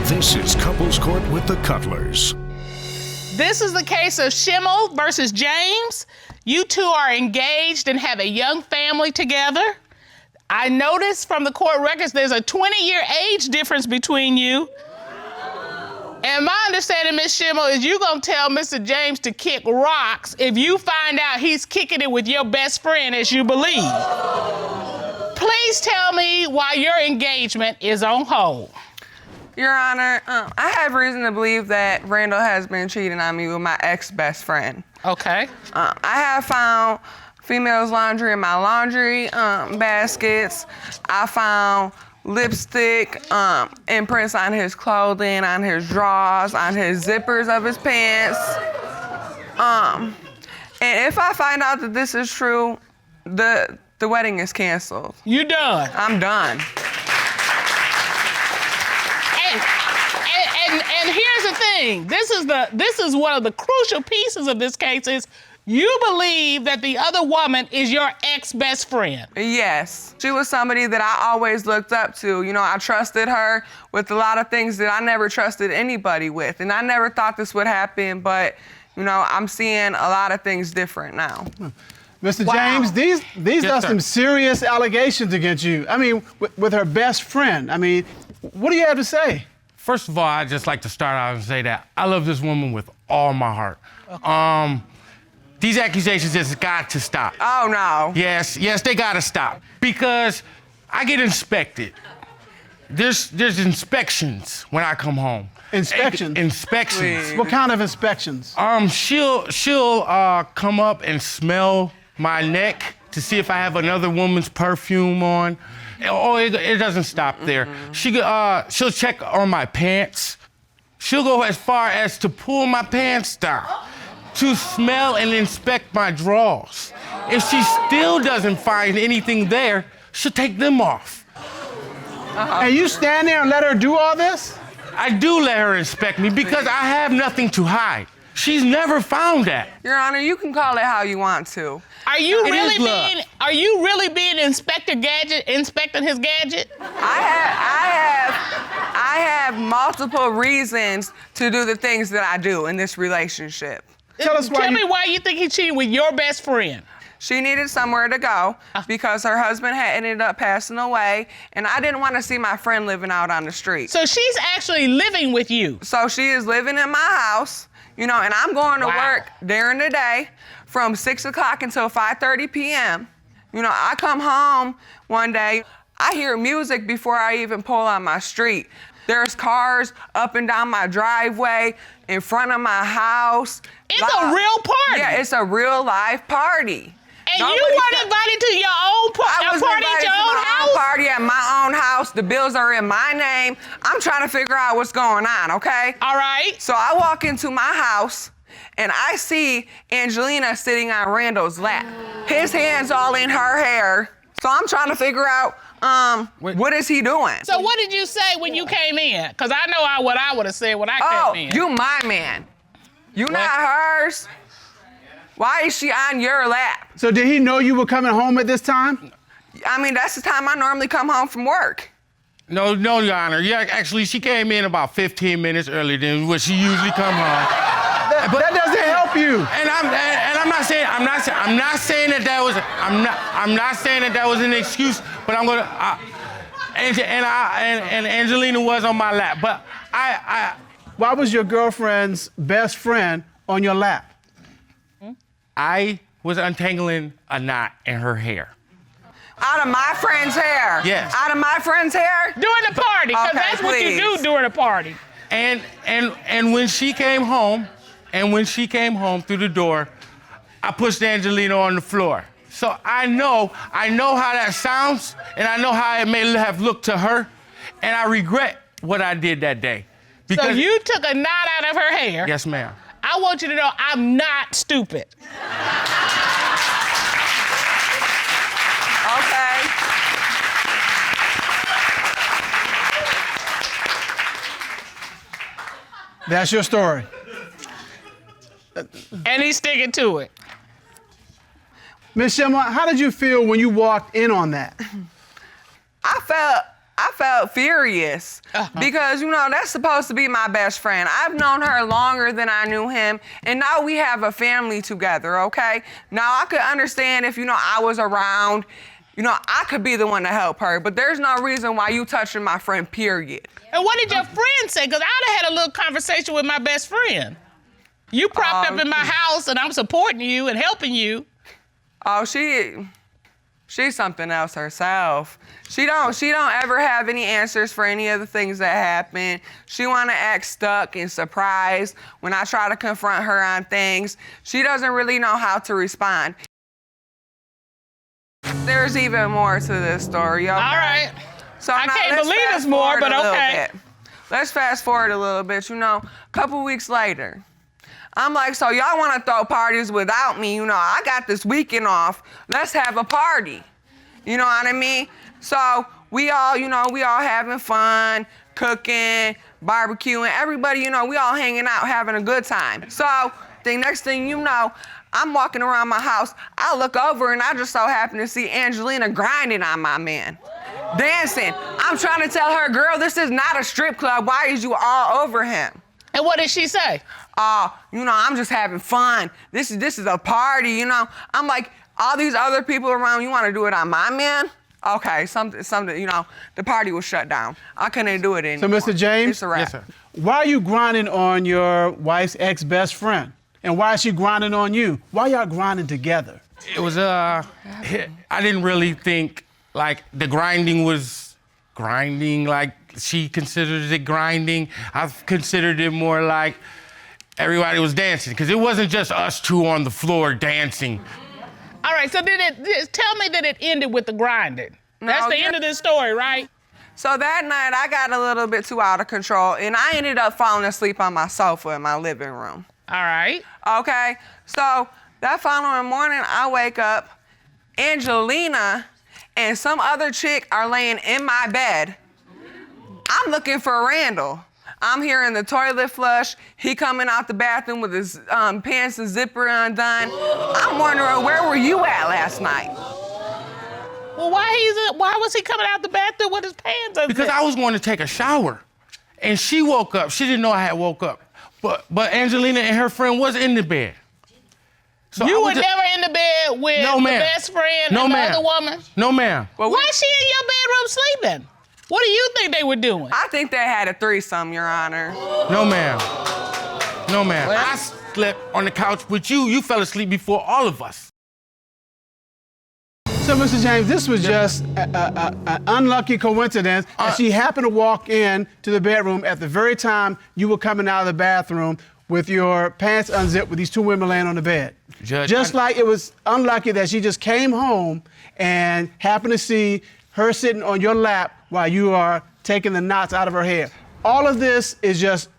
This is Couples Court with the Cutlers. This is the case of Shimmel versus James. You two are engaged and have a young family together. I noticed from the court records there's a 20-year age difference between you. And my understanding, Miss Shimmel, is you gonna tell Mr. James to kick rocks if you find out he's kicking it with your best friend, as you believe. Please tell me why your engagement is on hold. Your Honor, I have reason to believe that Randall has been cheating on me with my ex-best friend. Okay. I have found females' laundry in my laundry baskets. I found lipstick imprints on his clothing, on his drawers, on his zippers of his pants. And if I find out that this is true, the wedding is canceled. You done? I'm done. And here's the thing. This is one of the crucial pieces of this case is you believe that the other woman is your ex-best friend. Yes. She was somebody that I always looked up to. You know, I trusted her with a lot of things that I never trusted anybody with. And I never thought this would happen, but, you know, I'm seeing a lot of things different now. Mr. Wow. James, these Yes, are sir. some serious allegations against you. I mean, with her best friend. I mean, what do you have to say? First of all, I'd just like to start out and say that I love this woman with all my heart. These accusations just got to stop. Oh, no. Yes, they gotta stop. Because I get inspected. There's inspections when I come home. Inspections? Inspections. Please. What kind of inspections? She'll come up and smell my neck to see if I have another woman's perfume on. Oh, it doesn't stop there. She'll check on my pants. She'll go as far as to pull my pants down, to smell and inspect my drawers. If she still doesn't find anything there, she'll take them off. And you stand there and let her do all this? I do let her inspect me because I have nothing to hide. She's never found that. Your Honor, you can call it how you want to. Are you It really is love. being inspecting his gadget? I have multiple reasons to do the things that I do in this relationship. Tell us why Tell me why you think he's cheating with your best friend. She needed somewhere to go because her husband had ended up passing away, and I didn't want to see my friend living out on the street. So she's actually living with you. So she is living in my house, you know, and I'm going to Wow. work during the day from 6 o'clock until 5:30 p.m. You know, I come home one day, I hear music before I even pull on my street. There's cars up and down my driveway, in front of my house. It's a real party. Yeah, it's a real live party. And Nobody you weren't said- invited to your own I was party at invited your to own my house? own party at my own house. The bills are in my name. I'm trying to figure out what's going on, okay? All right. So I walk into my house and I see Angelina sitting on Randall's lap. His hands all in her hair. So I'm trying to figure out what is he doing? So what did you say when you came in? Because I know what I would have said when I Oh, came in. you my man. You not hers. Why is she on your lap? So did he know you were coming home at this time? I mean, that's the time I normally come home from work. No, Your Honor. Yeah, actually, she came in about 15 minutes earlier than what she usually come home. That doesn't help you. And I'm not saying that was an excuse, but I'm gonna. And Angelina was on my lap, but Why was your girlfriend's best friend on your lap? I was untangling a knot in her hair. Out of my friend's hair? Yes. Out of my friend's hair? During the party, because Okay, that's what you please. do during a party. And when she came home through the door, I pushed Angelina on the floor. So I know how that sounds, and I know how it may have looked to her, and I regret what I did that day. So you took a knot out of her hair. Yes, ma'am. I want you to know I'm not stupid. Okay. That's your story. And he's sticking to it. Miss Shimmel, how did you feel when you walked in on that? I I felt furious because, you know, that's supposed to be my best friend. I've known her longer than I knew him, and now we have a family together, okay? Now, I could understand if, you know, I was around, you know, I could be the one to help her, but there's no reason why you touching my friend, period. And what did your friend say? Because I'd have had a little conversation with my best friend. You propped up in my house, and I'm supporting you and helping you. Oh, she's something else herself. She don't ever have any answers for any of the things that happen. She wanna act stuck and surprised when I try to confront her on things. She doesn't really know how to respond. There's even more to this story, okay? All right. So I now can't let's believe fast it's more, forward but a little okay. bit. Let's fast forward a little bit. You know, a couple weeks later, I'm like, so y'all want to throw parties without me? You know, I got this weekend off. Let's have a party. You know what I mean? So we all, you know, we all having fun, cooking, barbecuing. Everybody, you know, we all hanging out, having a good time. So the next thing you know, I'm walking around my house. I look over and I just so happen to see Angelina grinding on my man, dancing. I'm trying to tell her, girl, this is not a strip club. Why is you all over him? And what did she say? You know, I'm just having fun. This is a party, you know. I'm like, all these other people around, you want to do it on my man? Okay, something, you know, the party was shut down. I couldn't do it anymore. So, Mr. James? It's a wrap. Yes, sir. Why are you grinding on your wife's ex-best friend? And why is she grinding on you? Why y'all grinding together? It was, I didn't really think, like, the grinding was grinding, like she considered it grinding. I've considered it more like everybody was dancing, because it wasn't just us two on the floor dancing. All right, so tell me that it ended with the grinding. That's the end of this story, right? So that night, I got a little bit too out of control, and I ended up falling asleep on my sofa in my living room. All right. Okay, so that following morning, I wake up, Angelina and some other chick are laying in my bed. I'm looking for Randall. I'm hearing the toilet flush. He coming out the bathroom with his pants and zipper undone. I'm wondering, where were you at last night? Well, why was he coming out the bathroom with his pants unzipped? Because I was going to take a shower, and she woke up. She didn't know I had woke up. But Angelina and her friend was in the bed. So you were never in the bed with the best friend and the other woman? No, ma'am. Well, why is she in your bedroom sleeping? What do you think they were doing? I think they had a threesome, Your Honor. No, ma'am. No, ma'am. I slept on the couch with you. You fell asleep before all of us. So, Mr. James, this was just an unlucky coincidence that she happened to walk in to the bedroom at the very time you were coming out of the bathroom with your pants unzipped with these two women laying on the bed. Judge, just like it was unlucky that she just came home and happened to see her sitting on your lap while you are taking the knots out of her hair. All of this is just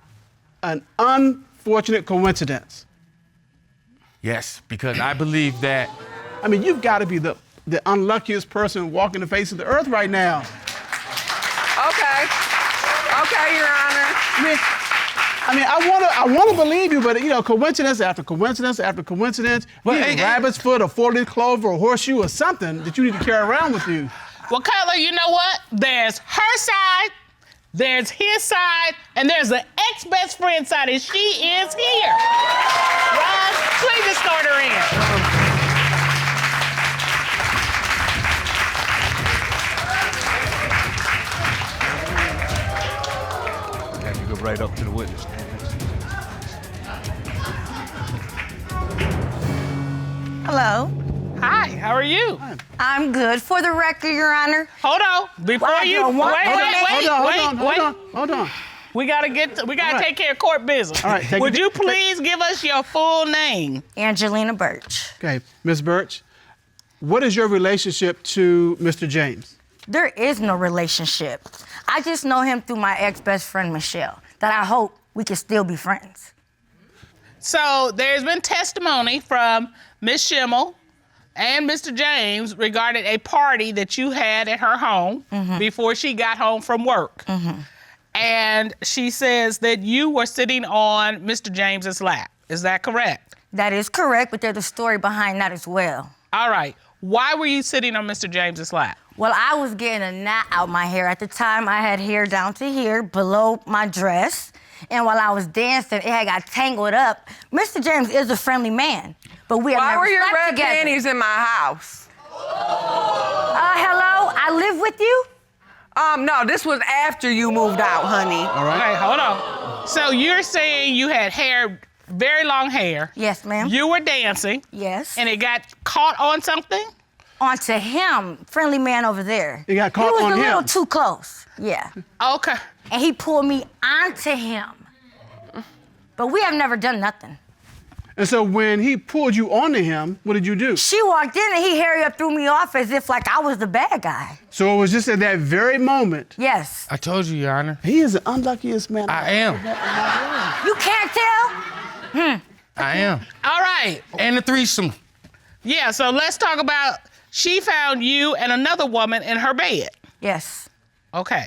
an unfortunate coincidence. Yes, because I believe that. I mean, you've got to be the unluckiest person walking the face of the earth right now. Okay. Okay, Your Honor. I want to believe you, but you know, coincidence after coincidence after coincidence. You need a rabbit's foot, a four-leaf clover, a horseshoe, or something that you need to carry around with you. Well, Cutler, you know what? There's her side, there's his side, and there's the ex-best friend side, and she is here. Ron, please just start her in. You go right up to the witness stand. Hello. Hi, how are you? I'm good. For the record, Your Honor. Hold on. Before Well, you hold wait. We gotta take care of court business. All right, Would you please give us your full name? Angelina Birch. Okay, Ms. Birch, what is your relationship to Mr. James? There is no relationship. I just know him through my ex-best friend, Michelle, that I hope we can still be friends. So there's been testimony from Ms. Shimmel and Mr. James regarding a party that you had at her home before she got home from work. And she says that you were sitting on Mr. James's lap. Is that correct? That is correct, but there's a story behind that as well. All right. Why were you sitting on Mr. James's lap? Well, I was getting a knot out my hair. At the time, I had hair down to here, below my dress. And while I was dancing, it had got tangled up. Mr. James is a friendly man, but we have Why never were your slept red together. panties in my house? Hello? I live with you? No, this was after you moved out, honey. All right. Okay, hold on. So you're saying you had hair, very long hair. Yes, ma'am. You were dancing. Yes. And it got caught on something? Onto him, friendly man over there. It got caught He on was a little him. too close. Yeah. Okay. And he pulled me onto him. But we have never done nothing. And so when he pulled you onto him, what did you do? She walked in and he hurried up, threw me off as if like I was the bad guy. So it was just at that very moment. Yes. I told you, Your Honor. He is the unluckiest man. I am. You can't tell? I am. All right. And the threesome. Yeah, so let's talk about, she found you and another woman in her bed. Yes. Okay.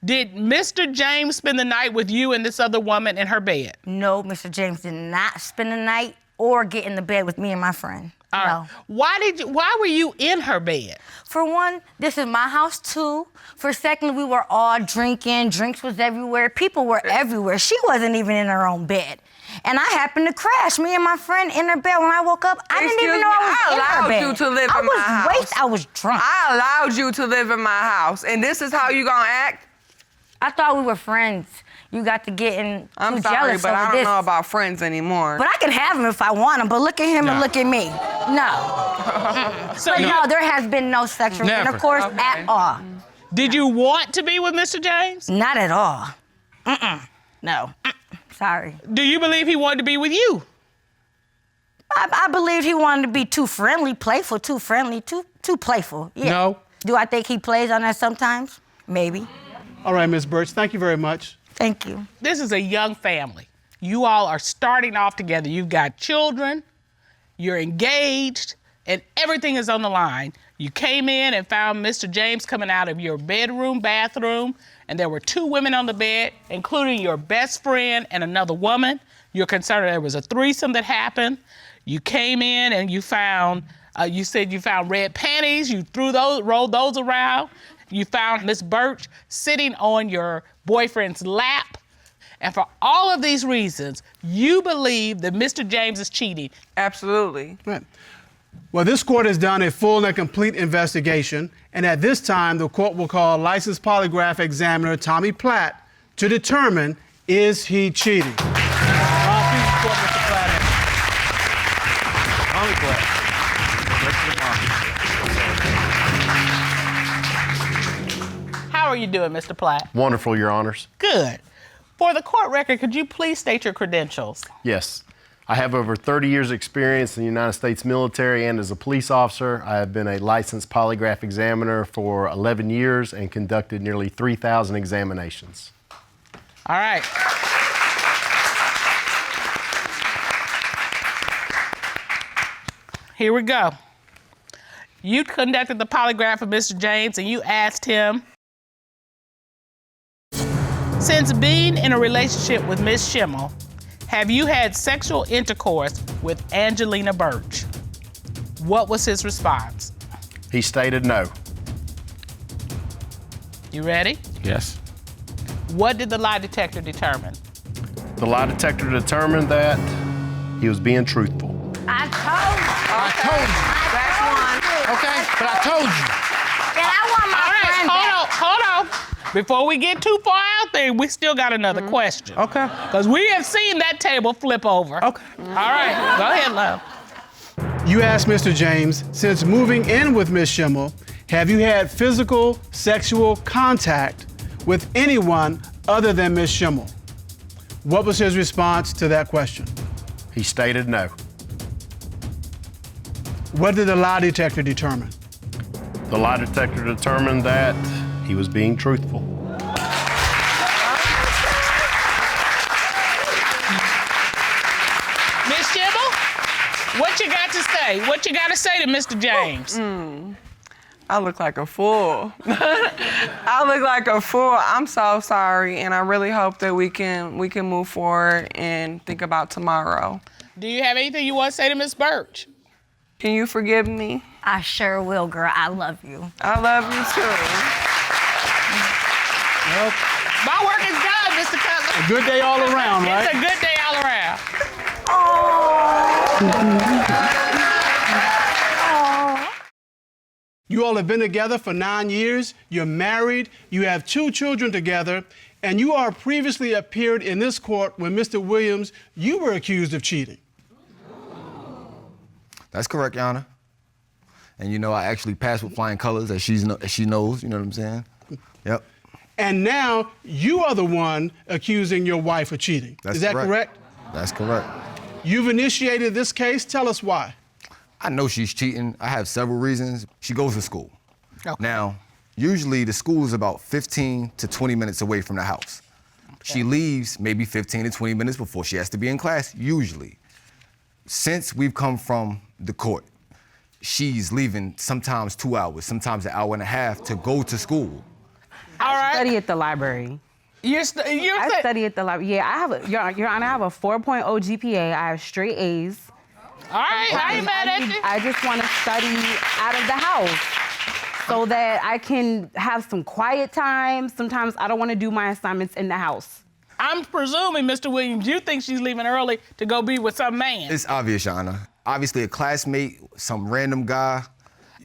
Did Mr. James spend the night with you and this other woman in her bed? No, Mr. James did not spend the night or get in the bed with me and my friend. All No. right. Why were you in her bed? For one, this is my house too. For second, we were all drinking. Drinks was everywhere. People were everywhere. She wasn't even in her own bed. And I happened to crash, me and my friend in her bed. When I woke up, I didn't Excuse even know me, I was I in her allowed bed. you to live I in my was house. wasted. I was drunk. I allowed you to live in my house, and this is how you gonna act? I thought we were friends. You got to getting I'm too sorry, jealous but over I don't this. know about friends anymore. But I can have him if I want him. But look at him and look at me. No. So But you, no, there has been no sexual Never. intercourse at all. did you want to be with Mr. James? Not at all. No. Sorry. Do you believe he wanted to be with you? I believe he wanted to be too friendly, playful, too friendly, too playful. Yeah. No. Do I think he plays on that sometimes? Maybe. All right, Ms. Birch, thank you very much. Thank you. This is a young family. You all are starting off together. You've got children, you're engaged, and everything is on the line. You came in and found Mr. James coming out of your bedroom, bathroom, and there were two women on the bed, including your best friend and another woman. You're concerned there was a threesome that happened. You came in and you found, you said you found red panties. You rolled those around. You found Miss Birch sitting on your boyfriend's lap. And for all of these reasons, you believe that Mr. James is cheating. Absolutely. Right. Well, this court has done a full and complete investigation, and at this time, the court will call licensed polygraph examiner Tommy Platt to determine, is he cheating? Tommy Platt. How are you doing, Mr. Platt? Wonderful, Your Honors. Good. For the court record, could you please state your credentials? Yes. I have over 30 years' experience in the United States military and as a police officer. I have been a licensed polygraph examiner for 11 years and conducted nearly 3,000 examinations. All right. Here we go. You conducted the polygraph of Mr. James and you asked him, since being in a relationship with Miss Shimmel, have you had sexual intercourse with Angelina Birch? What was his response? He stated no. You ready? Yes. What did the lie detector determine? The lie detector determined that he was being truthful. I told you. I told you. That's one. Okay, but I told you. And I want my All right, friend back. hold on. Before we get too far out there, we still got another question. Okay. Because we have seen that table flip over. Okay. All right, go ahead, love. You asked Mr. James, since moving in with Miss Shimmel, have you had physical sexual contact with anyone other than Miss Shimmel? What was his response to that question? He stated no. What did the lie detector determine? The lie detector determined that he was being truthful. Miss Shimmel, what you got to say? What you got to say to Mr. James? I look like a fool. I look like a fool. I'm so sorry, and I really hope that we can move forward and think about tomorrow. Do you have anything you want to say to Miss Birch? Can you forgive me? I sure will, girl. I love you. I love you too. Well, My work is done, Mr. Cutler. a good day all around, right? It's a good day all around. You all have been together for 9 years. You're married. You have 2 children together. And you are previously appeared in this court when Mr. Williams, you were accused of cheating. That's correct, Your Honor. And you know, I actually passed with flying colors, as she knows, you know what I'm saying? Yep. And now you are the one accusing your wife of cheating. That's Is that correct? That's correct. You've initiated this case. Tell us why. I know she's cheating. I have several reasons. She goes to school. Okay. Now, usually the school is about 15 to 20 minutes away from the house. Okay. She leaves maybe 15 to 20 minutes before she has to be in class, usually. Since we've come from the court, she's leaving sometimes 2 hours, sometimes an hour and a half to go to school. All right. I study at the library. I study at the library. Yeah, I have Your Honor, I have a 4.0 GPA. I have straight A's. All right, I ain't mad at you. I just want to study out of the house so that I can have some quiet time. Sometimes I don't want to do my assignments in the house. I'm presuming, Mr. Williams, you think she's leaving early to go be with some man. It's obvious, Your Honor. Obviously a classmate, some random guy.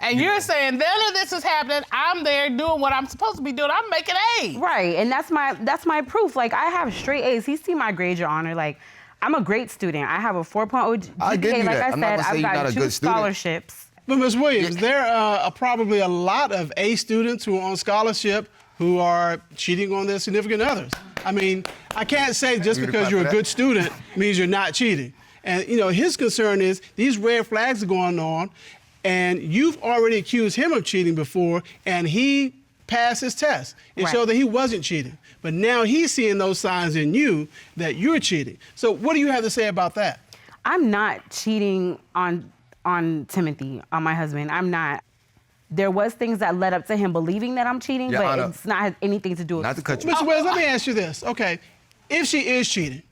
And you're saying none of this is happening. I'm there doing what I'm supposed to be doing. I'm making A's. Right, and that's my proof. Like, I have straight A's. He see my grade, Your Honor. Like, I'm a great student. I have a 4.0 GPA. I give you like that. I said, I've got 2 scholarships. But Ms. Williams, there are probably a lot of A students who are on scholarship who are cheating on their significant others. I mean, I can't say just because you're a good student means you're not cheating. And, you know, his concern is these red flags are going on, and you've already accused him of cheating before, and he passed his test. It showed that he wasn't cheating. But now he's seeing those signs in you that you're cheating. So what do you have to say about that? I'm not cheating on Timothy, on my husband. I'm not. There was things that led up to him believing that I'm cheating, but it's not anything to do with Not to cut you. Mr. Wells, let me ask you this. Okay, if she is cheating,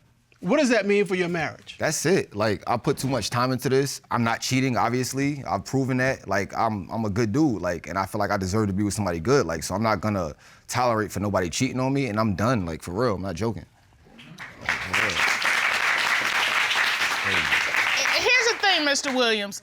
what does that mean for your marriage? That's it. Like, I put too much time into this. I'm not cheating, obviously. I've proven that. Like, I'm a good dude. Like, and I feel like I deserve to be with somebody good. Like, so I'm not gonna tolerate for nobody cheating on me, and I'm done. Like, for real. I'm not joking. Like, for real. Here's the thing, Mr. Williams.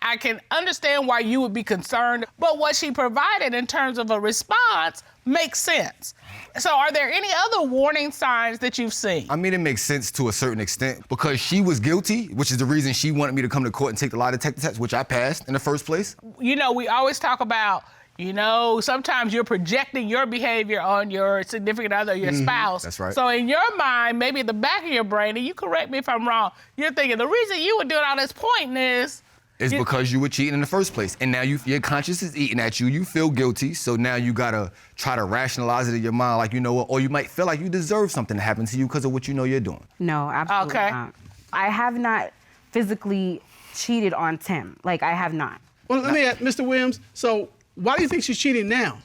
I can understand why you would be concerned, but what she provided in terms of a response makes sense. So are there any other warning signs that you've seen? I mean, it makes sense to a certain extent because she was guilty, which is the reason she wanted me to come to court and take the lie detector test, which I passed in the first place. You know, we always talk about, you know, sometimes you're projecting your behavior on your significant other, your spouse. That's right. So in your mind, maybe in the back of your brain, and you correct me if I'm wrong, you're thinking the reason you were doing all this pointing is because you were cheating in the first place. And now your conscience is eating at you. You feel guilty. So now you gotta try to rationalize it in your mind like, you know what, or you might feel like you deserve something to happen to you because of what you know you're doing. No, absolutely not. I have not physically cheated on Tim. Like, I have not. Well, let me ask, Mr. Williams, so why do you think she's cheating now?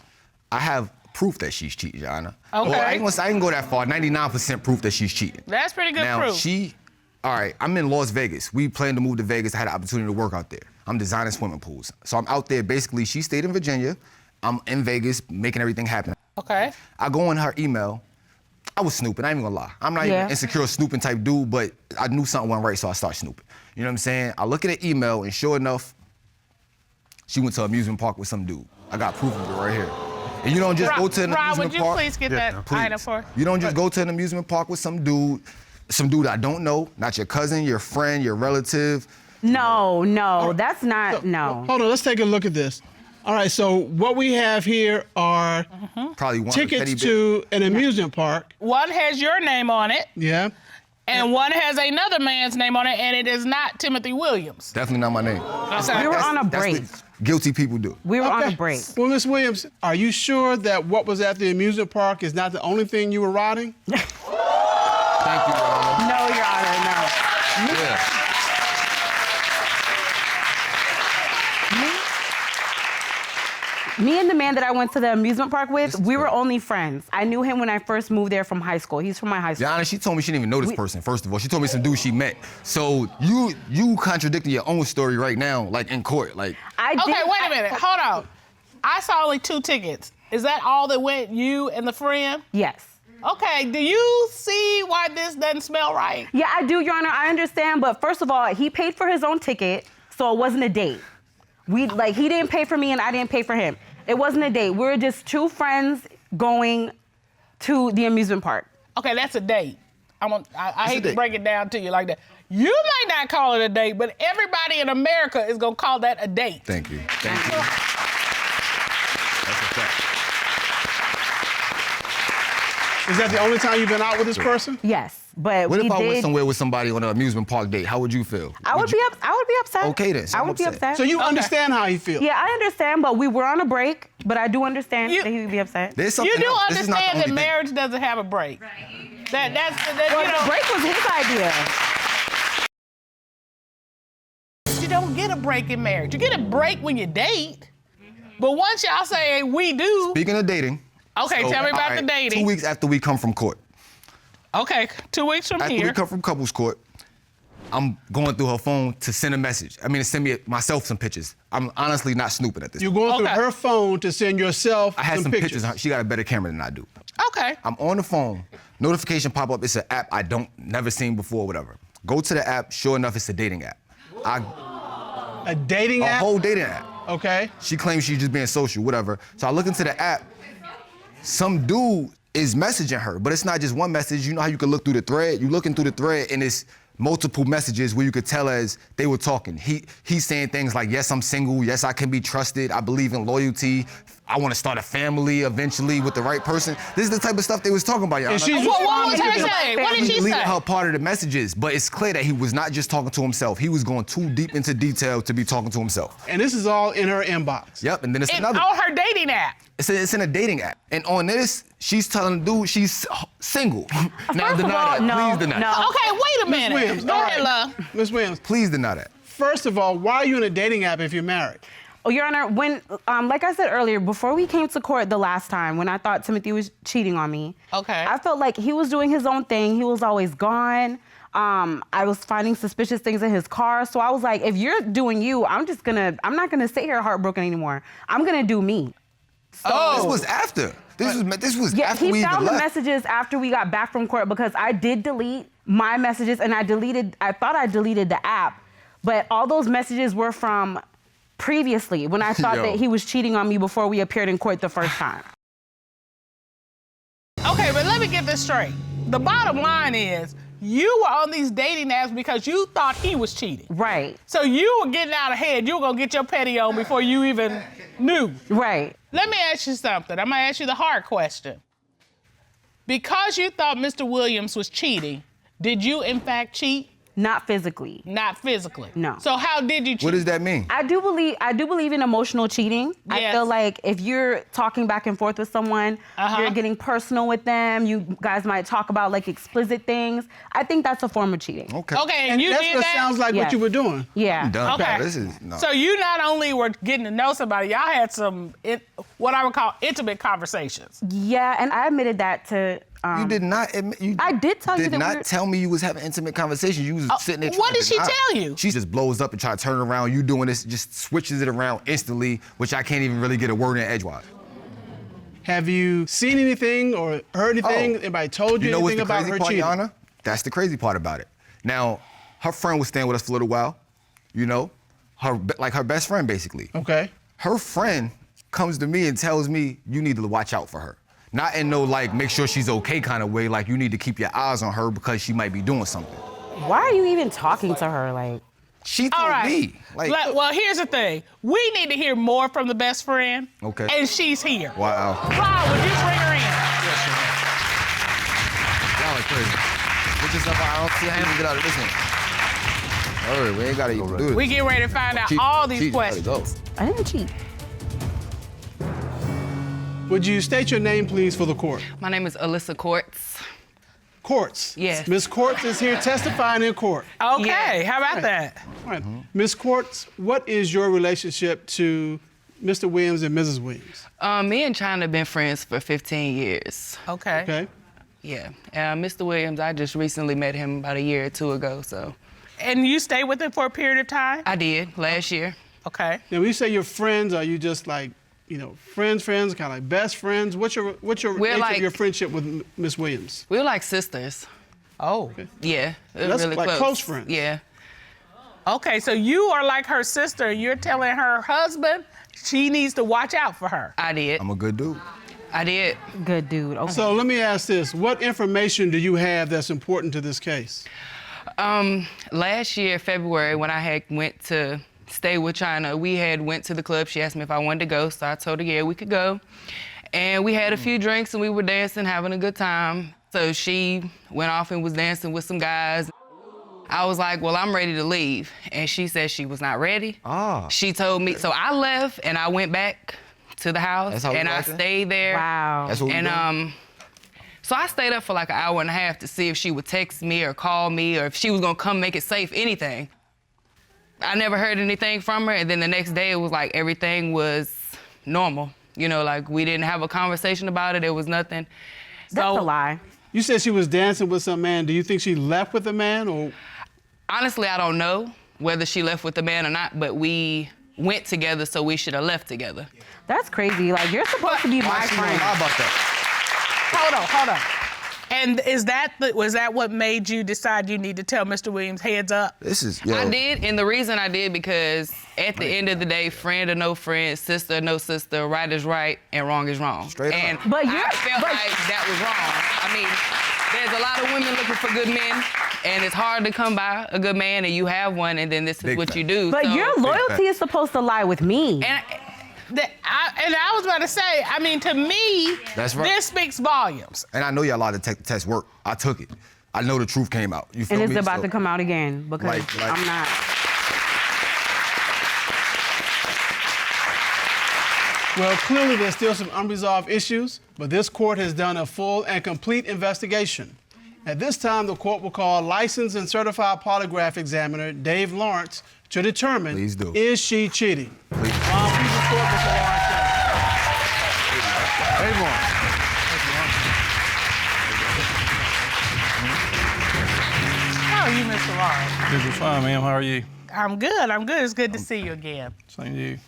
I have proof that she's cheating, Your Honor. Okay. Well, I can go that far. 99% proof that she's cheating. That's pretty good now, proof. All right, I'm in Las Vegas. We plan to move to Vegas. I had an opportunity to work out there. I'm designing swimming pools. So I'm out there, basically, she stayed in Virginia. I'm in Vegas, making everything happen. Okay. I go in her email. I was snooping, I ain't even gonna lie. I'm not even an insecure snooping type dude, but I knew something wasn't right, so I started snooping. You know what I'm saying? I look at the email, and sure enough, she went to Amusement Park with some dude. I got proof of it right here. And you don't just go to an amusement park. would you please get that item for? You don't just go to an amusement park with some dude I don't know, not your cousin, your friend, your relative. No, that's not, no. Hold on, let's take a look at this. All right, so what we have here are probably one tickets to an amusement park. One has your name on it. Yeah. And one has another man's name on it, and it is not Timothy Williams. Definitely not my name. Okay. We were on a break. That's what guilty people do. We were on a break. Well, Ms. Williams, are you sure that what was at the amusement park is not the only thing you were riding? Thank you, Your Honor. No, Your Honor, no. Yeah. Me and the man that I went to the amusement park with, we were only friends. I knew him when I first moved there from high school. He's from my high school. Your Honor, she told me she didn't even know this person, first of all. She told me some dude she met. So you contradicting your own story right now, like in court. Like Okay, wait a minute. Hold on. I saw only 2 tickets. Is that all that went, you and the friend? Yes. Okay, do you see why this doesn't smell right? Yeah, I do, Your Honor. I understand, but first of all, he paid for his own ticket, so it wasn't a date. He didn't pay for me and I didn't pay for him. It wasn't a date. We were just 2 friends going to the amusement park. Okay, that's a date. I hate to break it down to you like that. You might not call it a date, but everybody in America is gonna call that a date. Thank you. Thank you. That's a fact. Is that the only time you've been out with this person? Yes, but what if I went somewhere with somebody on an amusement park date? How would you feel? I would be upset. Okay then. I would be upset. So you understand how he feels? Yeah, I understand, but we were on a break. But I do understand that he would be upset. There's something You do else. This is not the understand that only thing. marriage doesn't have a break. Right. The break was his idea. You don't get a break in marriage. You get a break when you date. But once y'all say we do. Speaking of dating. Okay, tell me about the dating. 2 weeks after we come from court. Okay, 2 weeks from After here. we come from couples court, I'm going through her phone to send a message. To send me myself some pictures. I'm honestly not snooping at this. You're going through her phone to send yourself I had some pictures. She got a better camera than I do. Okay. I'm on the phone. Notification pop up. It's an app I never seen before, whatever. Go to the app. Sure enough, it's a dating app. A dating app? A whole dating app. Okay. She claims she's just being social, whatever. So I look into the app. Some dude is messaging her, but it's not just one message. You know how you can look through the thread? You looking through the thread and it's multiple messages where you could tell as they were talking. He's saying things like, yes, I'm single. Yes, I can be trusted. I believe in loyalty. I want to start a family eventually with the right person. This is the type of stuff they was talking about, y'all. What was her say? What did she say? Her part of the messages, but it's clear that he was not just talking to himself. He was going too deep into detail to be talking to himself. And this is all in her inbox. Yep, and then it's another. On her dating app. It's in a dating app. And on this, she's telling the dude she's single. Now First of deny all, that. no, Please deny that. Okay, wait a minute. Williams, Go all ahead, love. Ms. Williams. Please deny that. First of all, why are you in a dating app if you're married? Oh, Your Honor, when, like I said earlier, before we came to court the last time, when I thought Timothy was cheating on me, I felt like he was doing his own thing. He was always gone. I was finding suspicious things in his car. So I was like, if you're doing you, I'm not gonna sit here heartbroken anymore. I'm gonna do me. So, this was after. This was after we he even found the left. messages after we got back from court because I did delete my messages and I thought I deleted the app, but all those messages were from previously when I thought that he was cheating on me before we appeared in court the first time. Okay, but let me get this straight. The bottom line is, you were on these dating apps because you thought he was cheating. Right. So you were getting out ahead. You were gonna get your petty on before you even knew. Right. Let me ask you something. I'm gonna ask you the hard question. Because you thought Mr. Williams was cheating, did you in fact cheat? Not physically. Not physically. No. So how did you cheat? What does that mean? I do believe in emotional cheating. Yes. I feel like if you're talking back and forth with someone, you're getting personal with them, you guys might talk about like explicit things. I think that's a form of cheating. Okay. Okay, and you that's did what that? sounds like what you were doing. Yeah. I'm done. Okay. This is no. So you not only were getting to know somebody, y'all had some what I would call intimate conversations. Yeah, and I admitted that to. You did not admit. I did tell you did that not tell me you was having intimate conversations. You was sitting there. What trying did to she deny it. tell you? She just blows up and try to turn it around. You doing this, just switches it around instantly, which I can't even really get a word in edgewise. Have you seen anything or heard anything? Anybody told you, what's anything the about crazy her part, cheating? Yana? That's the crazy part about it. Now, her friend was staying with us for a little while. You know, her best friend basically. Okay. Her friend comes to me and tells me you need to watch out for her. Not in no like make sure she's okay kind of way, like you need to keep your eyes on her because she might be doing something. Why are you even talking to her? Like, she told me. Like, well, here's the thing. We need to hear more from the best friend. Okay. And she's here. Wow. Rob, would you bring her in? Y'all are crazy. Get yourself out. I don't see how you get out of this one. All right, we ain't gotta even do this. We get ready to find out all these questions. I didn't cheat. Would you state your name, please, for the court? My name is Alyssa Courts. Courts? Yes. Ms. Courts is here testifying in court. Okay, Yes. how about that? All right. Ms. Courts, what is your relationship to Mr. Williams and Mrs. Williams? Me and China have been friends for 15 years. Okay. Okay. Yeah. Mr. Williams, I just recently met him about a year or two ago, so. And you stayed with him for a period of time? I did, last year. Okay. Now, when you say you're friends, are you just like, friends, kind of like best friends? What's your nature of your friendship with Miss Williams? We're like sisters. Oh. Okay. Yeah, That's really like close friends. Yeah. Okay, so you are like her sister. You're telling her husband she needs to watch out for her. I did. I'm a good dude. I did. Good dude. Okay. So let me ask this. What information do you have that's important to this case? Last year, February, when I went to stay with China, we went to the club. She asked me if I wanted to go, so I told her, yeah, we could go. And we had a few drinks and we were dancing, having a good time. So she went off and was dancing with some guys. I was like, well, I'm ready to leave. And she said she was not ready. She told me, so I left and I went back to the house and I stayed there. Wow. That's what And so I stayed up for like an hour and a half to see if she would text me or call me or if she was gonna come make it safe, anything. I never heard anything from her, and then the next day it was like everything was normal. Like we didn't have a conversation about it, there was nothing. That's a lie. You said she was dancing with some man. Do you think she left with a man or? Honestly, I don't know whether she left with the man or not, but we went together, so we should have left together. That's crazy. Like, you're supposed to be my friend. Lie about that. Hold on. And was that what made you decide you need to tell Mr. Williams heads up? I did, and the reason I did because at the end of the day, friend or no friend, sister or no sister, right is right and wrong is wrong. Straight up. And But I felt like that was wrong. I mean, there's a lot of women looking for good men, and it's hard to come by a good man, and you have one, and then this is what you do. But so, your loyalty is supposed to lie with me. And I was about to say, I mean, to me, That's right. this speaks volumes. And I know y'all allowed to take the test work. I took it. I know the truth came out. You feel And me? it's about So- to come out again because Like- I'm not. Well, clearly there's still some unresolved issues, but this court has done a full and complete investigation. At this time, the court will call licensed and certified polygraph examiner Dave Lawrence to determine, Please do. is she cheating? Please. Please report, Mr. Lawrence. Dave Lawrence. How are you, Mr. Lawrence? Good, fine, ma'am. How are you? I'm good. It's good to see you again. Same to you.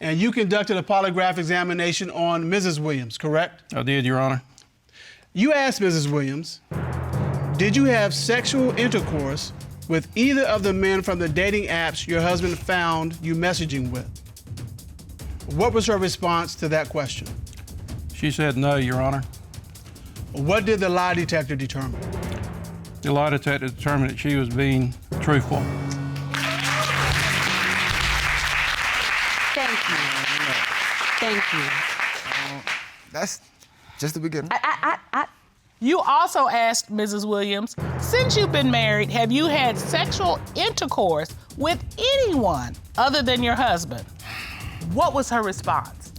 And you conducted a polygraph examination on Mrs. Williams, correct? I did, Your Honor. You asked Mrs. Williams, did you have sexual intercourse with either of the men from the dating apps your husband found you messaging with? What was her response to that question? She said no, Your Honor. What did the lie detector determine? The lie detector determined that she was being truthful. Thank you. That's just the beginning. You also asked Mrs. Williams, since you've been married, have you had sexual intercourse with anyone other than your husband? What was her response?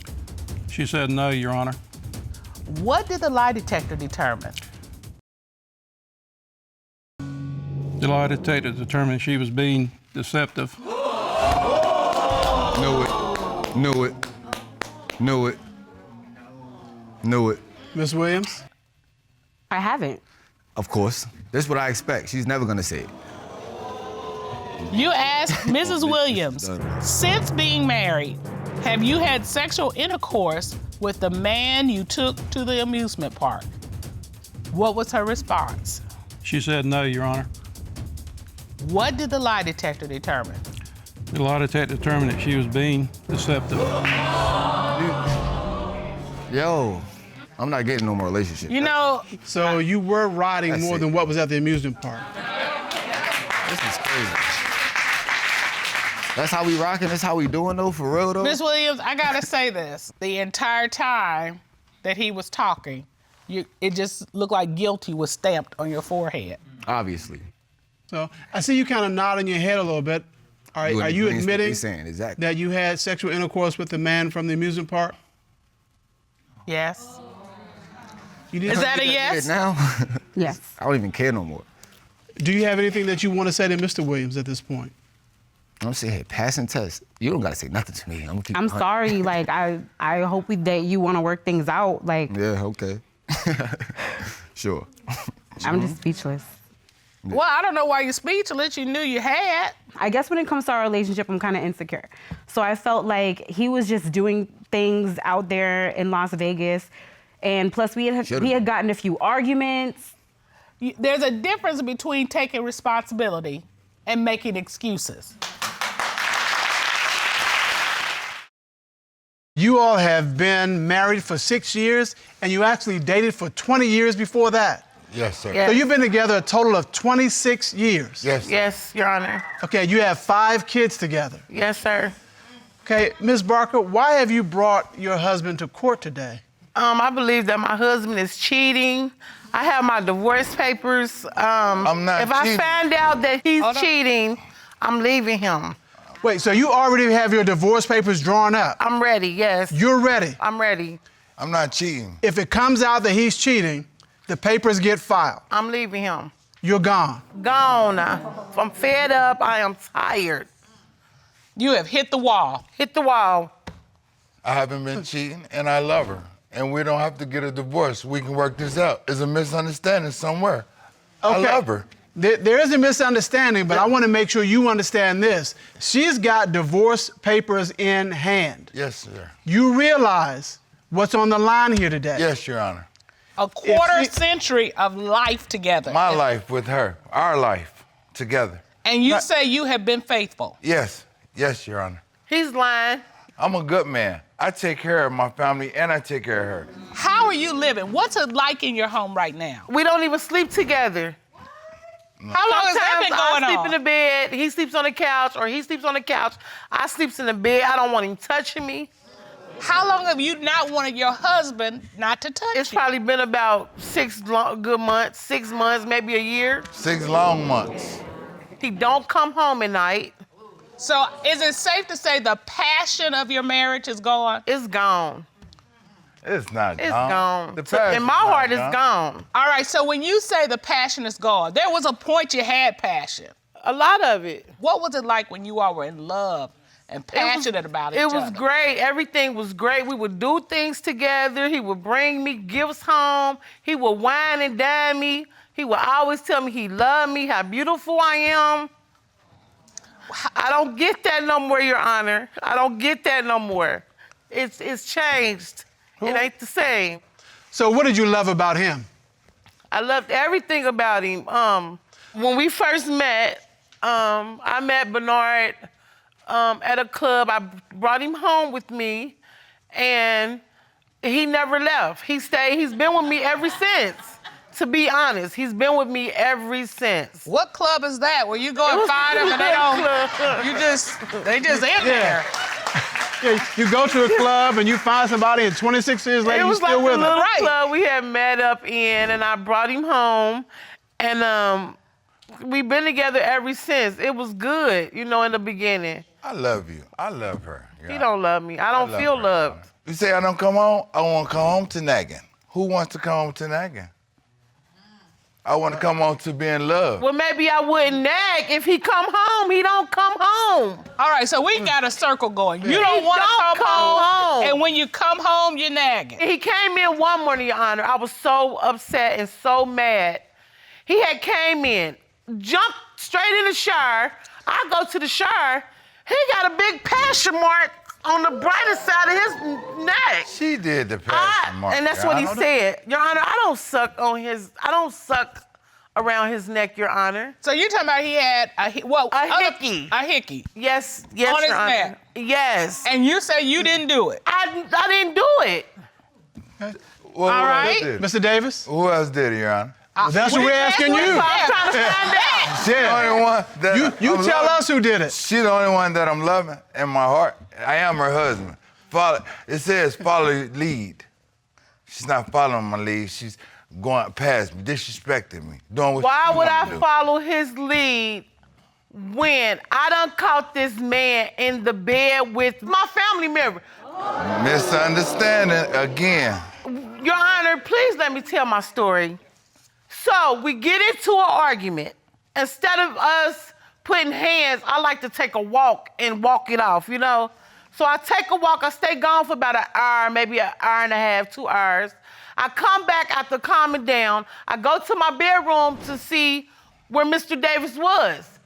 She said no, Your Honor. What did the lie detector determine? The lie detector determined she was being deceptive. Knew it. Ms. Williams? I haven't. Of course. This is what I expect. She's never gonna say it. You asked Mrs. Williams, since being married, have you had sexual intercourse with the man you took to the amusement park? What was her response? She said no, Your Honor. What did the lie detector determine? The lie detector determined that she was being deceptive. Yo, I'm not getting no more relationship. You know. So you were riding more than what was at the amusement park. This is crazy. That's how we rocking? That's how we doing though, for real though? Miss Williams, I gotta say this. The entire time that he was talking, it just looked like guilty was stamped on your forehead. Obviously. So I see you kind of nodding your head a little bit. Are you admitting exactly that you had sexual intercourse with the man from the amusement park? Yes. Is that a yes? Now? Yes. I don't even care no more. Do you have anything that you want to say to Mr. Williams at this point? I'm saying, hey, passing test. You don't gotta say nothing to me. I'm sorry. Like, I hope that you want to work things out. Like. Yeah. Okay. Sure. I'm just speechless. Well, I don't know why you're speechless. You knew you had. I guess when it comes to our relationship, I'm kind of insecure. So I felt like he was just doing things out there in Las Vegas. And plus, we had gotten a few arguments. There's a difference between taking responsibility and making excuses. You all have been married for 6 years, and you actually dated for 20 years before that. Yes, sir. So you've been together a total of 26 years. Yes, sir. Yes, Your Honor. Okay, you have 5 kids together. Yes, sir. Okay, Ms. Barker, why have you brought your husband to court today? I believe that my husband is cheating. I have my divorce papers. I'm not If cheating. I find out that he's cheating, I'm leaving him. Wait, so you already have your divorce papers drawn up? I'm ready, yes. You're ready? I'm ready. I'm not cheating. If it comes out that he's cheating, the papers get filed. I'm leaving him. You're gone. Gone. I'm fed up. I am tired. You have hit the wall. Hit the wall. I haven't been cheating, and I love her. And we don't have to get a divorce. We can work this out. There's a misunderstanding somewhere. Okay. I love her. There is a misunderstanding, but I want to make sure you understand this. She's got divorce papers in hand. Yes, sir. You realize what's on the line here today. Yes, Your Honor. A quarter century of life together. My life with her. Our life together. And you say you have been faithful. Yes. Yes, Your Honor. He's lying. I'm a good man. I take care of my family, and I take care of her. How are you living? What's it like in your home right now? We don't even sleep together. How long has that been going I sleep on? in the bed, he sleeps on the couch, or he sleeps on the couch. I sleeps in the bed. I don't want him touching me. How long have you not wanted your husband not to touch It's you? probably been about 6 good months, 6 months, maybe a year. 6 long months. He don't come home at night. So is it safe to say the passion of your marriage is gone? It's gone. It's not It's gone. gone. The In passion's my not heart, it's gone. All right, so when you say the passion is gone, there was a point you had passion. A lot of it. What was it like when you all were in love and passionate about each It other? was great. Everything was great. We would do things together. He would bring me gifts home. He would wine and dine me. He would always tell me he loved me, how beautiful I am. I don't get that no more, Your Honor. I don't get that no more. It's changed. It ain't the same. So what did you love about him? I loved everything about him. When we first met, I met Bernard at a club. I brought him home with me, and he never left. He stayed. He's been with me ever since. To be honest, he's been with me ever since. What club is that? Where you go and find them and they don't, they just in there. Yeah, you go to a club and you find somebody, and 26 years later, It you're was still like with a them. little club we had met up in, and I brought him home, and we've been together ever since. It was good, in the beginning. I love you. I love her. He don't love me. I don't feel loved. You say I don't come home? I want to come home to nagging. Who wants to come home to nagging? I want to come home to being loved. Well, maybe I wouldn't nag if he come home. He don't come home. All right, so we got a circle going. You don't want to come home, and when you come home, you're nagging. He came in one morning, Your Honor. I was so upset and so mad. He had came in, jumped straight in the shower. I go to the shower. He got a big passion mark on the brighter side of his neck. She did the passion mark. And that's what he said. Your Honor, I don't suck around his neck, Your Honor. So you're talking about he had a hickey. A hickey. Yes, on Your his Honor. neck. Yes. And you say you didn't do it. I didn't do it. Well, All who right. else did it? Mr. Davis? Who else did it, Your Honor? That's what we're asking you. I'm trying to find out. She's the only one that You I'm tell loving. us who did it. She's the only one that I'm loving in my heart. I am her husband. It says follow lead. She's not following my lead. She's going past me, disrespecting me, doing what Why she would wanna I do. follow his lead when I done caught this man in the bed with my family member? Misunderstanding again. Your Honor, please let me tell my story. So we get into an argument. Instead of us putting hands, I like to take a walk and walk it off, So I take a walk, I stay gone for about an hour, maybe an hour and a half, 2 hours. I come back after calming down. I go to my bedroom to see where Mr. Davis was.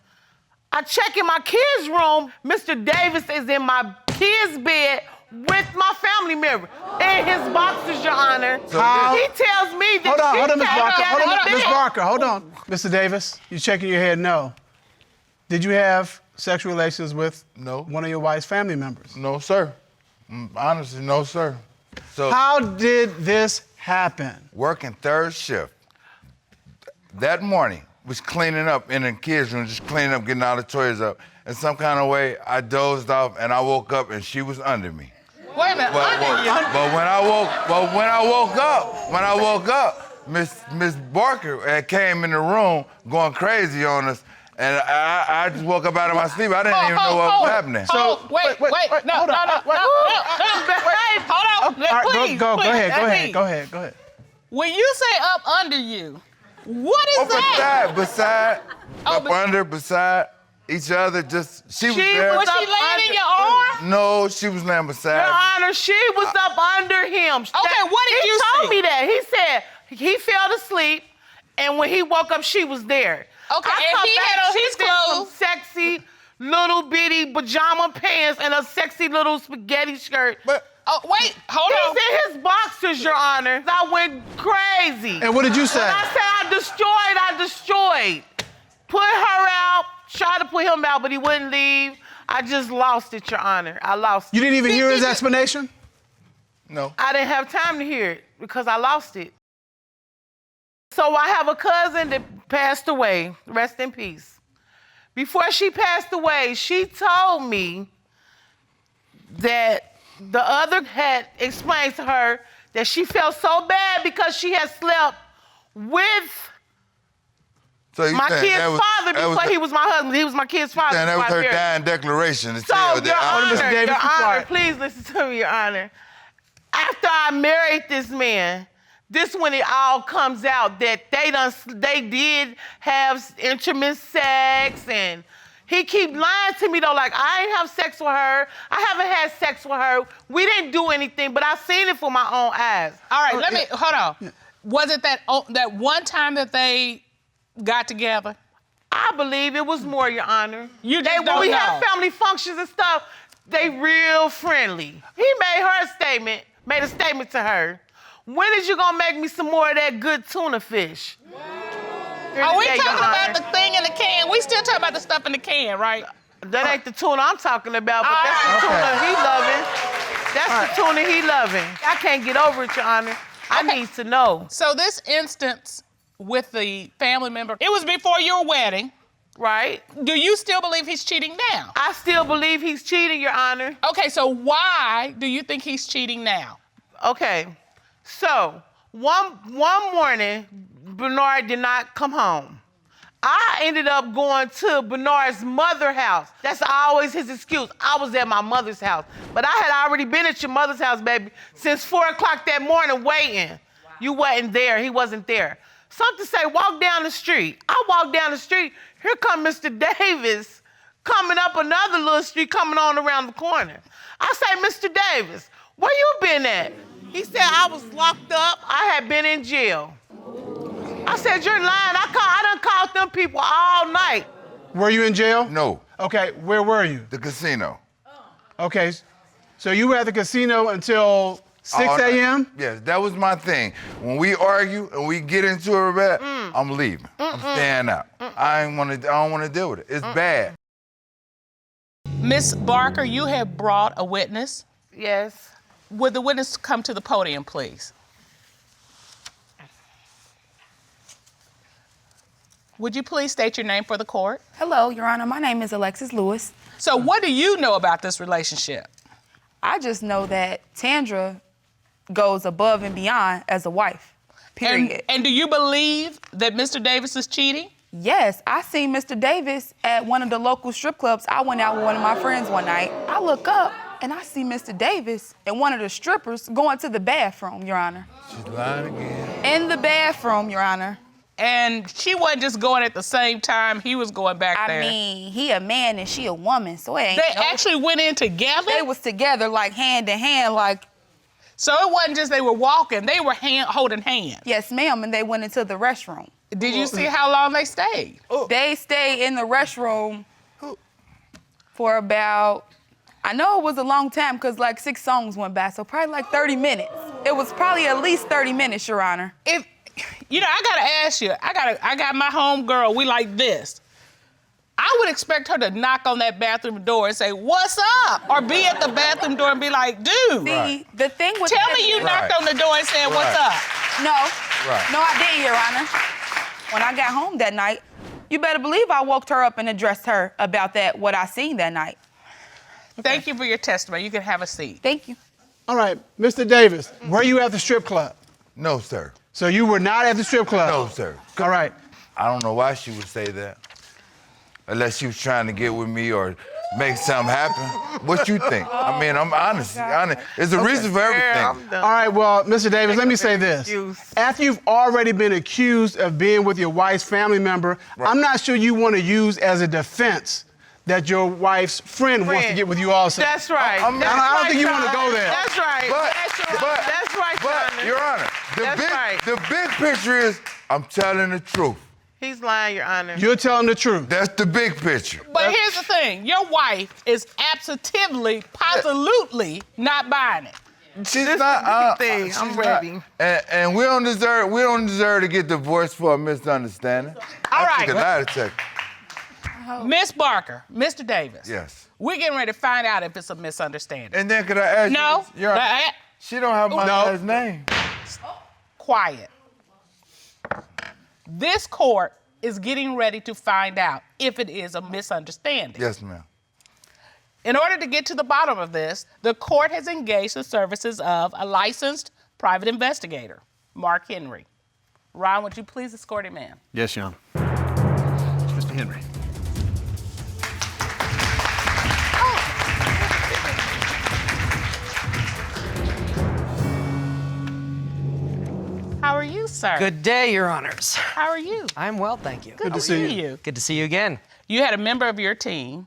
I check in my kids' room. Mr. Davis is in my kids' bed with my family member in his boxers, Your Honor. He tells me that Hold on, Ms. Barker. Ms. Ms. Barker, hold on. Mr. Davis, you shaking your head no. Did you have sexual relations with one of your wife's family members? No, sir. Honestly, no, sir. So how did this happen? Working third shift. That morning, was cleaning up in the kids' room, just cleaning up, getting all the toys up. In some kind of way, I dozed off and I woke up and she was under me. Wait a minute, But when I woke up, Miss Barker came in the room going crazy on us, and I just woke up out of my sleep. I didn't even know what was happening. Wait, no, hold on, please. Go ahead. When you say up under you, what is that? Beside, up under, beside each other, just, she was there. Was she laying in your arm? No, she was laying beside. Your Honor, she was up under him. Okay, what did you He told see? me that. He said he fell asleep, and when he woke up, she was there. Okay, and he had on his clothes. Some sexy little bitty pajama pants and a sexy little spaghetti skirt. Wait, hold on. He's in his boxers, Your Honor. I went crazy. And what did you say? When I said I destroyed. Put her out, tried to put him out, but he wouldn't leave. I just lost it, Your Honor. I lost it. You didn't even hear his explanation? No. I didn't have time to hear it because I lost it. So I have a cousin that passed away. Rest in peace. Before she passed away, she told me that the other had explained to her that she felt so bad because she had slept with my kid's father before he was my husband. He was my kid's father. And that was her dying declaration. So, Your Honor, please listen to me, Your Honor. After I married this man, this when it all comes out that they did have intimate sex, and he keep lying to me though, like I ain't have sex with her. I haven't had sex with her. We didn't do anything, but I seen it for my own eyes. All right, hold on. Was it that one time that they got together? I believe it was more, Your Honor. You just when don't we know. have family functions and stuff, they real friendly. He made a statement to her. When is you gonna make me some more of that good tuna fish? Are we talking about the thing in the can? We still talking about the stuff in the can, right? That ain't the tuna I'm talking about, but that's the tuna he loving. That's the tuna he loving. I can't get over it, Your Honor. I need to know. So this instance with the family member, it was before your wedding. Right. Do you still believe he's cheating now? I still believe he's cheating, Your Honor. Okay, so why do you think he's cheating now? Okay, so one morning, Bernard did not come home. I ended up going to Bernard's mother's house. That's always his excuse. I was at my mother's house. But I had already been at your mother's house, baby, since 4 o'clock that morning waiting. Wow. You wasn't there, he wasn't there. Something say, walk down the street. I walk down the street, here come Mr. Davis coming up another little street, coming on around the corner. I say, Mr. Davis, where you been at? He said, I was locked up, I had been in jail. I said, you're lying. I done called them people all night. Were you in jail? No. Okay, where were you? The casino. Okay, so you were at the casino until 6 a.m.? Yes, that was my thing. When we argue and we get into a rebel, I'm leaving. I'm staying out. I don't want to deal with it. It's bad. Miss Barker, you have brought a witness. Yes. Would the witness come to the podium, please? Would you please state your name for the court? Hello, Your Honor. My name is Alexis Lewis. So what do you know about this relationship? I just know that Tandra goes above and beyond as a wife, period. And do you believe that Mr. Davis is cheating? Yes, I seen Mr. Davis at one of the local strip clubs. I went out with one of my friends one night. I look up and I see Mr. Davis and one of the strippers going to the bathroom, Your Honor. She's lying again. In the bathroom, Your Honor. And she wasn't just going at the same time, he was going back there. I mean, he a man and she a woman, so it ain't They actually went in together? They was together like hand in hand, like. So it wasn't just they were walking, they were holding hands. Yes, ma'am, and they went into the restroom. Did you see how long they stayed? They stayed in the restroom for about, I know it was a long time because like 6 songs went by, so probably like 30 minutes. It was probably at least 30 minutes, Your Honor. If, you know, I gotta ask you, I got my home girl, we like this. I would expect her to knock on that bathroom door and say, "What's up?" Or be at the bathroom door and be like, "Dude." See, the thing with Tell me you knocked on the door and said, "What's up?" No. No, I didn't, Your Honor. When I got home that night, you better believe I woke her up and addressed her about that, what I seen that night. Thank you for your testimony. You can have a seat. Thank you. All right, Mr. Davis, were you at the strip club? No, sir. So you were not at the strip club? No, sir. All right. I don't know why she would say that. Unless she was trying to get with me or make something happen. What you think? I mean, I'm honest. There's a reason for everything. All right, well, Mr. Davis, let me say this. After you've already been accused of being with your wife's family member, I'm not sure you want to use as a defense that your wife's friend wants to get with you also. That's right. I don't think you want to go there. That's right. That's right, Your Honor, the big picture is I'm telling the truth. He's lying, Your Honor. You're telling the truth. That's the big picture. But here's the thing. Your wife is absolutely not buying it. She's not. I'm ready. And we don't deserve to get divorced for a misunderstanding. All right. I think a lie detector. Miss Barker, Mr. Davis. Yes. We're getting ready to find out if it's a misunderstanding. And then could I ask you? No. She don't have my last name. Quiet. This court is getting ready to find out if it is a misunderstanding. Yes, ma'am. In order to get to the bottom of this, the court has engaged the services of a licensed private investigator, Mark Henry. Ron, would you please escort him in? Yes, Your Honor. Mr. Henry. How are you, sir? Good day, Your Honors. How are you? I'm well, thank you. Good to see you. Good to see you again. You had a member of your team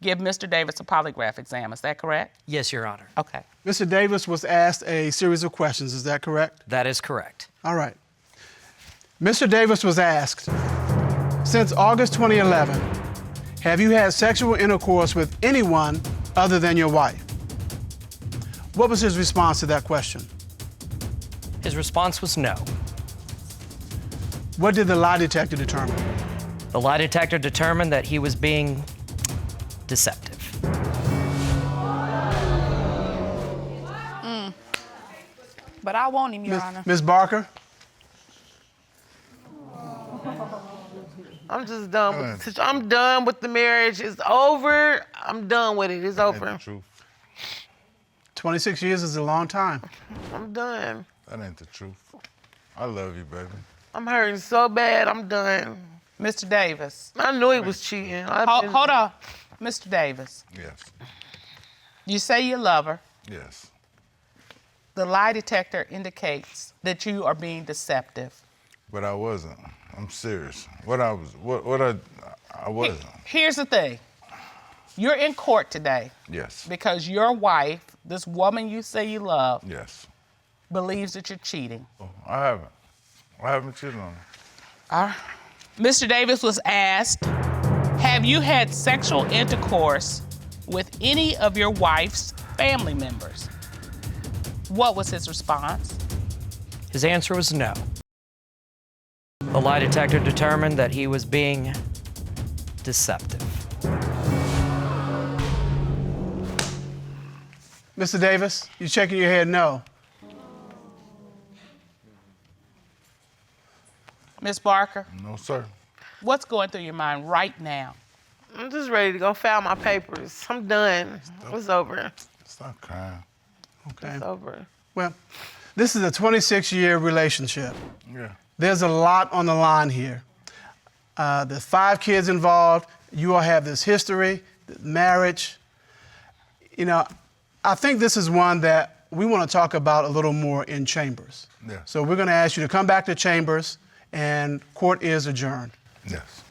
give Mr. Davis a polygraph exam, is that correct? Yes, Your Honor. Okay. Mr. Davis was asked a series of questions, is that correct? That is correct. All right. Mr. Davis was asked, since August 2011, have you had sexual intercourse with anyone other than your wife? What was his response to that question? His response was no. What did the lie detector determine? The lie detector determined that he was being deceptive. But I want him, Your Honor. Ms. Barker? I'm just done with I'm done with the marriage. It's over. I'm done with it. It's over. 26 years is a long time. I'm done. That ain't the truth. I love you, baby. I'm hurting so bad. I'm done. Mr. Davis. I knew he was cheating. Hold on. Mr. Davis. Yes. You say you love her. Yes. The lie detector indicates that you are being deceptive. But I wasn't. I'm serious. I wasn't. Here's the thing. You're in court today. Yes. Because your wife, this woman you say you love, Yes. believes that you're cheating. I haven't cheated on her. Mr. Davis was asked, have you had sexual intercourse with any of your wife's family members? What was his response? His answer was no. The lie detector determined that he was being deceptive. Mr. Davis, you shaking your head no. Ms. Barker? No, sir. What's going through your mind right now? I'm just ready to go file my papers. I'm done. It's over. Stop crying. Okay. It's over. Well, this is a 26-year relationship. Yeah. There's a lot on the line here. There's 5 kids involved. You all have this history, marriage. You know, I think this is one that we want to talk about a little more in chambers. Yeah. So we're going to ask you to come back to chambers, and court is adjourned. Yes.